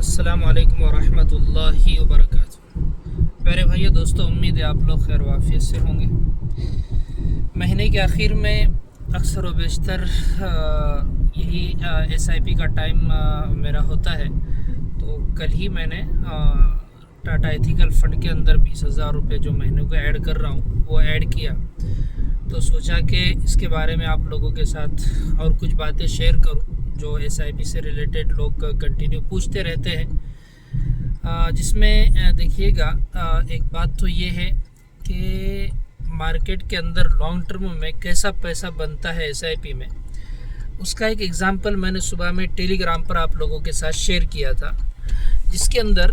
अस्सलाम वालेकुम वरहमतुल्लाहि वबरकातुहू। प्यारे भाइयों दोस्तों, उम्मीद है आप लोग खैर वाफियत से होंगे। महीने के आखिर में अक्सर व बेशतर यही SIP का टाइम मेरा होता है। तो कल ही मैंने टाटा एथिकल फ़ंड के अंदर 20,000 रुपये जो महीने को ऐड कर रहा हूँ वो ऐड किया। तो सोचा कि इसके बारे में आप लोगों के साथ और कुछ बातें शेयर करूँ जो SIP से रिलेटेड लोग कंटिन्यू पूछते रहते हैं। जिसमें देखिएगा, एक बात तो ये है कि मार्केट के अंदर लॉन्ग टर्म में कैसा पैसा बनता है SIP में, उसका एक एग्ज़ाम्पल मैंने सुबह में टेलीग्राम पर आप लोगों के साथ शेयर किया था, जिसके अंदर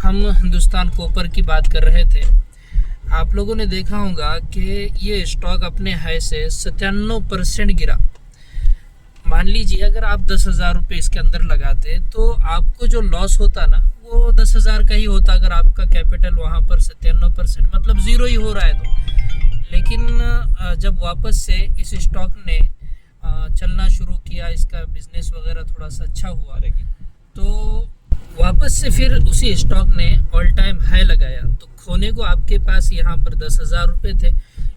हम हिंदुस्तान कॉपर की बात कर रहे थे। आप लोगों ने देखा होगा कि ये स्टॉक अपने हाई से 97% गिरा। मान लीजिए अगर आप 10,000 रुपये इसके अंदर लगाते तो आपको जो लॉस होता ना वो 10,000 का ही होता, अगर आपका कैपिटल वहाँ पर 97% मतलब ज़ीरो ही हो रहा है तो। लेकिन जब वापस से इस स्टॉक ने चलना शुरू किया, इसका बिज़नेस वगैरह थोड़ा सा अच्छा हुआ, तो वापस से फिर उसी स्टॉक ने ऑल टाइम हाई लगाया। तो खोने को आपके पास यहाँ पर 10,000 रुपये थे,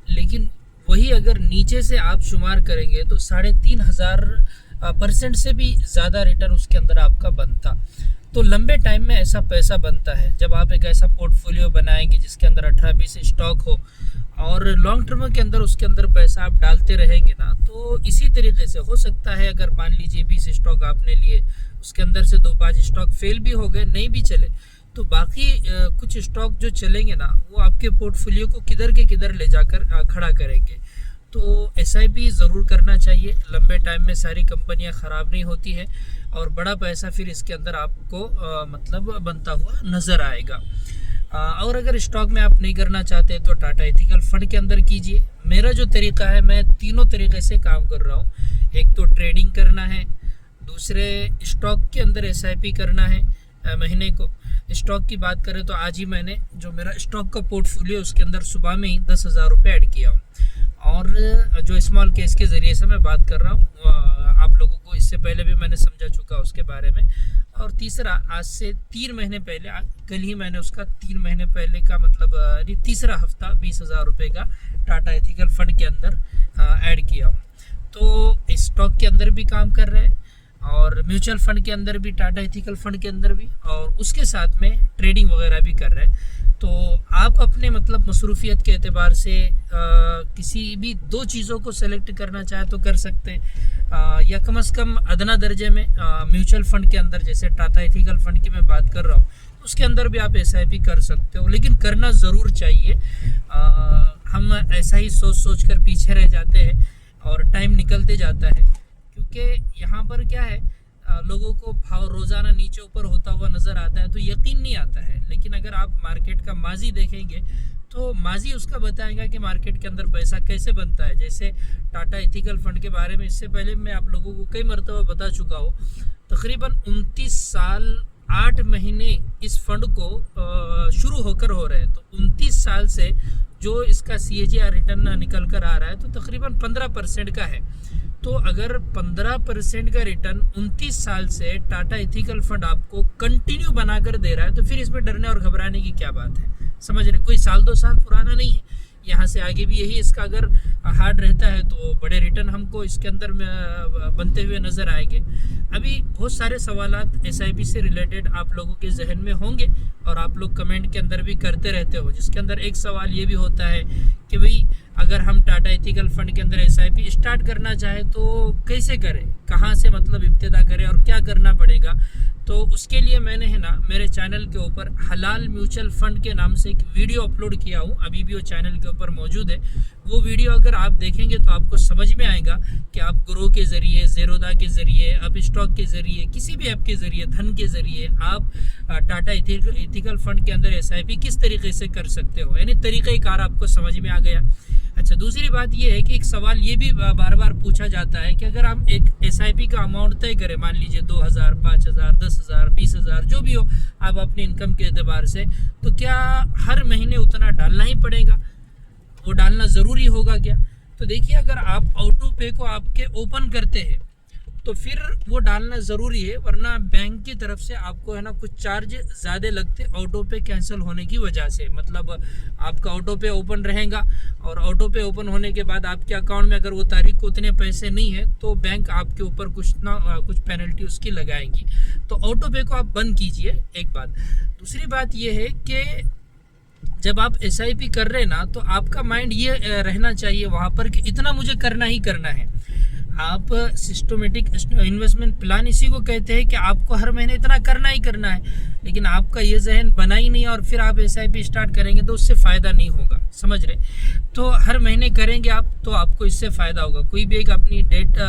लेकिन वही अगर नीचे से आप शुमार करेंगे तो 3,500% से भी ज़्यादा रिटर्न उसके अंदर आपका बनता। तो लंबे टाइम में ऐसा पैसा बनता है जब आप एक ऐसा पोर्टफोलियो बनाएंगे जिसके अंदर 18-20 स्टॉक हो और लॉन्ग टर्म के अंदर उसके अंदर पैसा आप डालते रहेंगे ना, तो इसी तरीके से हो सकता है अगर मान लीजिए 20 स्टॉक आपने लिए, उसके अंदर से 2-5 स्टॉक फेल भी हो गए, नहीं भी चले, तो बाकी कुछ स्टॉक जो चलेंगे ना वो आपके पोर्टफोलियो को किधर के किधर ले जाकर खड़ा करेंगे। तो SIP ज़रूर करना चाहिए। लंबे टाइम में सारी कंपनियां ख़राब नहीं होती है और बड़ा पैसा फिर इसके अंदर आपको मतलब बनता हुआ नज़र आएगा। और अगर स्टॉक में आप नहीं करना चाहते तो टाटा एथिकल फ़ंड के अंदर कीजिए। मेरा जो तरीका है, मैं तीनों तरीके से काम कर रहा हूँ। एक तो ट्रेडिंग करना है, दूसरे स्टॉक के अंदर SIP करना है। महीने को स्टॉक की बात करें तो आज ही मैंने जो मेरा स्टॉक का पोर्टफोलियो उसके अंदर सुबह में ही 10,000 रुपये ऐड किया हूँ। और जो स्मॉल केस के ज़रिए से मैं बात कर रहा हूँ, आप लोगों को इससे पहले भी मैंने समझा चुका उसके बारे में। और तीसरा, आज से 3 महीने पहले, कल ही मैंने उसका 3 महीने पहले का मतलब तीसरा हफ्ता 20,000 रुपये का टाटा एथिकल फ़ंड के अंदर ऐड किया हूँ। तो स्टॉक के अंदर भी काम कर रहे हैं और म्यूचुअल फ़ंड के अंदर भी, टाटा एथिकल फ़ंड के अंदर भी, और उसके साथ में ट्रेडिंग वगैरह भी कर रहे हैं। तो आप अपने मतलब मसरूफियत के एतबार से किसी भी 2 चीज़ों को सेलेक्ट करना चाहे तो कर सकते हैं, या कम से कम अदना दर्जे में म्यूचुअल फ़ंड के अंदर, जैसे टाटा एथिकल फ़ंड की मैं बात कर रहा हूँ, उसके अंदर भी आप SIP कर सकते हो, लेकिन करना ज़रूर चाहिए। हम ऐसा ही सोच कर पीछे रह जाते हैं और टाइम निकलते जाता है, क्योंकि यहाँ पर क्या है, लोगों को भाव रोज़ाना नीचे ऊपर होता हुआ नज़र आता है तो यकीन नहीं आता है। लेकिन अगर आप मार्केट का माजी देखेंगे तो माजी उसका बताएगा कि मार्केट के अंदर पैसा कैसे बनता है। जैसे टाटा एथिकल फ़ंड के बारे में इससे पहले मैं आप लोगों को कई मरतबा बता चुका हूँ। तकरीबन 29 साल 8 महीने इस फंड को शुरू होकर हो रहे हैं, तो 29 साल से जो इसका CAGR रिटर्न निकल कर आ रहा है तो तकरीबन 15% का है। तो अगर 15% का रिटर्न 29 साल से टाटा एथिकल फ़ंड आपको कंटिन्यू बनाकर दे रहा है, तो फिर इसमें डरने और घबराने की क्या बात है। समझ रहे, कोई साल 2 साल पुराना नहीं है, यहाँ से आगे भी यही इसका अगर हार्ड रहता है तो बड़े रिटर्न हमको इसके अंदर बनते हुए नज़र आएंगे। अभी बहुत सारे सवालात SIP से रिलेटेड आप लोगों के जहन में होंगे और आप लोग कमेंट के अंदर भी करते रहते हो, जिसके अंदर एक सवाल ये भी होता है कि भाई अगर हम टाटा एथिकल फ़ंड के अंदर SIP स्टार्ट करना चाहें तो कैसे करें, कहाँ से मतलब इब्तिदा करें और क्या करना पड़ेगा। तो उसके लिए मैंने है ना मेरे चैनल के ऊपर हलाल म्यूचुअल फ़ंड के नाम से एक वीडियो अपलोड किया हूँ, अभी भी वो चैनल के ऊपर मौजूद है। वो वीडियो अगर आप देखेंगे तो आपको समझ में आएगा कि आप ग्रो के ज़रिए, ज़ेरोदा के ज़रिए, अब स्टॉक के ज़रिए, किसी भी ऐप के ज़रिए, धन के ज़रिए आप टाटा एथिकल फ़ंड के अंदर SIP किस तरीके से कर सकते हो, यानी तरीक़ेकार आपको समझ में आ गया। अच्छा, दूसरी बात ये है कि एक सवाल ये भी बार बार पूछा जाता है कि अगर हम एक SIP का अमाउंट तय करें, मान लीजिए 2,000, 5,000, 10,000, 20,000 जो भी हो आप अपने इनकम के एतबार से, तो क्या हर महीने उतना डालना ही पड़ेगा, वो डालना ज़रूरी होगा क्या। तो देखिए, अगर आप ऑटो पे को आपके ओपन करते हैं तो फिर वो डालना ज़रूरी है, वरना बैंक की तरफ से आपको है ना कुछ चार्ज ज़्यादा लगते ऑटो पे कैंसिल होने की वजह से। मतलब आपका ऑटो पे ओपन रहेगा और ऑटो पे ओपन होने के बाद आपके अकाउंट में अगर वो तारीख को उतने पैसे नहीं है तो बैंक आपके ऊपर कुछ पेनल्टी उसकी लगाएंगी। तो ऑटो पे को आप बंद कीजिए, एक बात। दूसरी बात ये है कि जब आप SIP कर रहे हैं ना, तो आपका माइंड ये रहना चाहिए वहाँ पर कि इतना मुझे करना ही करना है। आप सिस्टमेटिक इन्वेस्टमेंट प्लान इसी को कहते हैं कि आपको हर महीने इतना करना ही करना है, लेकिन आपका ये जहन बना ही नहीं और फिर आप SIP स्टार्ट करेंगे तो उससे फ़ायदा नहीं होगा, समझ रहे। तो हर महीने करेंगे आप तो आपको इससे फ़ायदा होगा। कोई भी एक अपनी डेट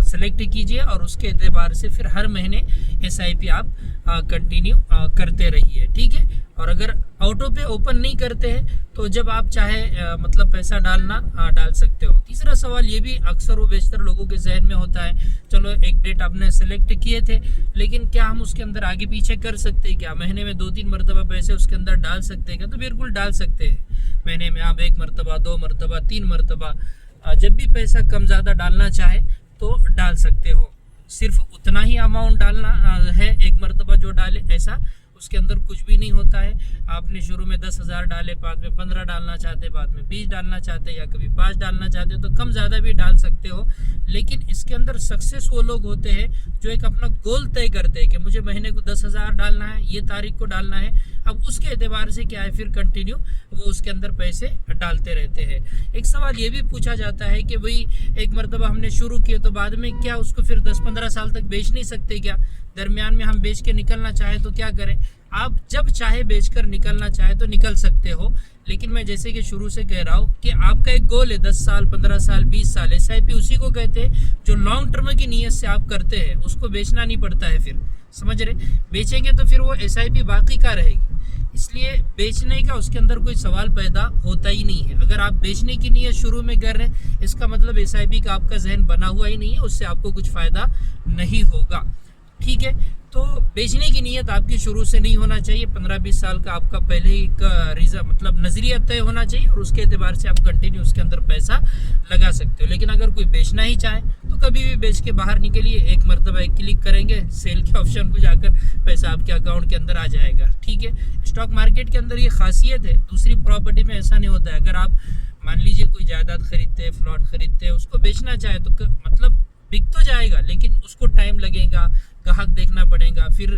सेलेक्ट कीजिए और उसके एतबार से फिर हर महीने SIP आप कंटिन्यू करते रहिए, ठीक है। और अगर ऑटो पे ओपन नहीं करते हैं तो जब आप चाहे मतलब पैसा डाल सकते हो। तीसरा सवाल ये भी अक्सर व बेशतर लोगों के जहन में होता है, चलो एक डेट आपने सेलेक्ट किए थे, लेकिन क्या हम उसके अंदर आगे पीछे कर सकते हैं क्या? महीने में 2-3 मरतबा पैसे उसके अंदर डाल सकते हैं क्या? तो बिल्कुल डाल सकते हैं। महीने में आप 1 मरतबा, 2 मरतबा, 3 मरतबा, जब भी पैसा कम ज़्यादा डालना चाहे तो डाल सकते हो। सिर्फ उतना ही अमाउंट डालना है, 1 मरतबा जो डाले ऐसा उसके अंदर कुछ भी नहीं होता है। आपने शुरू में 10,000 डाले, बाद में 15 डालना चाहते, बाद में 20 डालना चाहते या कभी 5 डालना चाहते हो तो कम ज़्यादा भी डाल सकते हो। लेकिन इसके अंदर सक्सेस वो लोग होते हैं जो एक अपना गोल तय करते हैं कि मुझे महीने को 10,000 डालना है, ये तारीख को डालना है। अब उसके एतबार से क्या है, फिर कंटिन्यू वो उसके अंदर पैसे डालते रहते हैं। एक सवाल ये भी पूछा जाता है कि भाई एक मरतबा हमने शुरू किया तो बाद में क्या उसको फिर 10-15 साल तक बेच नहीं सकते क्या? दरमियान में हम बेच के निकलना चाहे तो क्या करें? आप जब चाहे बेचकर निकलना चाहे तो निकल सकते हो, लेकिन मैं जैसे कि शुरू से कह रहा हूँ कि आपका एक गोल है 10 साल, 15 साल, 20 साल। SIP उसी को कहते हैं जो लॉन्ग टर्म की नीयत से आप करते हैं, उसको बेचना नहीं पड़ता है फिर, समझ रहे। बेचेंगे तो फिर वो SIP बाकी का रहेगी, इसलिए बेचने का उसके अंदर कोई सवाल पैदा होता ही नहीं है। अगर आप बेचने की नीयत शुरू में कर रहे हैं, इसका मतलब SIP का आपका जहन बना हुआ ही नहीं है, उससे आपको कुछ फ़ायदा नहीं होगा, ठीक है। तो बेचने की नीयत आपकी शुरू से नहीं होना चाहिए। 15-20 साल का आपका पहले ही एक मतलब नज़रिया तय होना चाहिए और उसके एतबार से आप कंटिन्यू उसके अंदर पैसा लगा सकते हो। लेकिन अगर कोई बेचना ही चाहे तो कभी भी बेच के बाहर निकलिए, एक मरतबा एक क्लिक करेंगे, सेल के ऑप्शन को जाकर पैसा आपके अकाउंट के अंदर आ जाएगा, ठीक है। स्टॉक मार्केट के अंदर ये खासियत है, दूसरी प्रॉपर्टी में ऐसा नहीं होता है। अगर आप मान लीजिए कोई जायदाद खरीदते हैं, प्लॉट खरीदते हैं, उसको बेचना चाहे तो मतलब बिक तो जाएगा, लेकिन उसको टाइम लगेगा, ग्राहक देखना पड़ेगा, फिर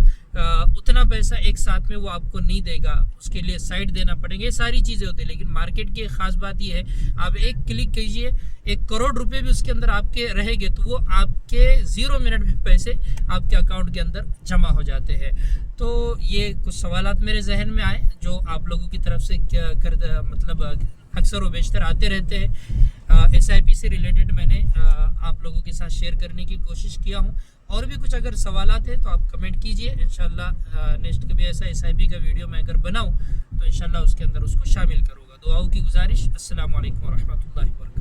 उतना पैसा एक साथ में वो आपको नहीं देगा, उसके लिए साइड देना पड़ेगा, ये सारी चीज़ें होती है। लेकिन मार्केट की एक ख़ास बात ये है, आप एक क्लिक कीजिए, 1 करोड़ रुपए भी उसके अंदर आपके रहेंगे तो वो आपके 0 मिनट में पैसे आपके अकाउंट के अंदर जमा हो जाते हैं। तो ये कुछ सवालात मेरे जहन में आए जो आप लोगों की तरफ से मतलब अक्सर व बेशतर आते रहते हैं। SIP से रिलेटेड मैंने आप लोगों के साथ शेयर करने की कोशिश किया हूँ। और भी कुछ अगर सवालात है तो आप कमेंट कीजिए, इंशाल्लाह नेक्स्ट कभी ऐसा SIP का वीडियो मैं अगर बनाऊँ तो इंशाल्लाह उसके अंदर उसको शामिल करूँगा। दुआओं की गुजारिश। अस्सलाम वालेकुम व रहमतुल्लाहि व बरकातहू।